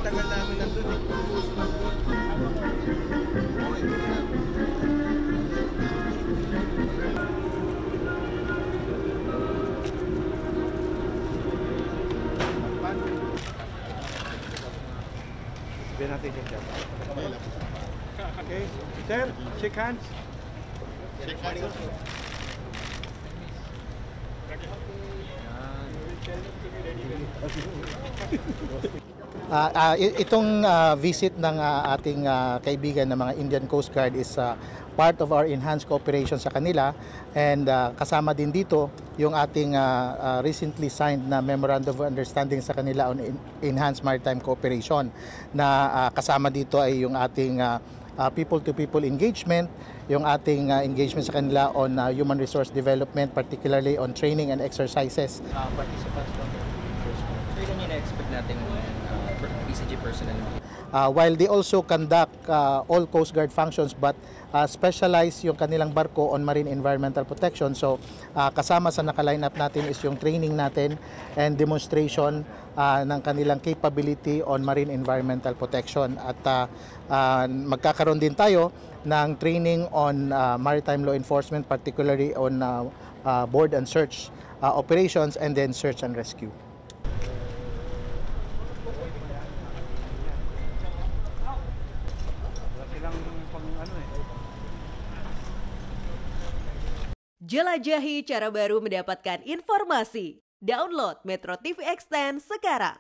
tagal namin nandun eh. Sabihin natin siya. Okay, sir, shake hands. Shake hands. Itong visit ng ating kaibigan ng mga Indian Coast Guard is part of our enhanced cooperation sa kanila, and kasama din dito yung ating recently signed na Memorandum of Understanding sa kanila on enhanced maritime cooperation, na kasama dito ay yung ating people-to-people engagement, yung ating engagement sa kanila on human resource development, particularly on training and exercises. Participants from the first one. So yun yung na-expect natin PCG personnel. While they also conduct all Coast Guard functions, but specialize yung kanilang barko on marine environmental protection. So kasama sa naka-line up natin is yung training natin and demonstration ng kanilang capability on marine environmental protection. At magkakaroon din tayo ng training on maritime law enforcement, particularly on board and search operations, and then search and rescue. Jelajahi cara baru mendapatkan informasi. Download Metro TV Extend sekarang.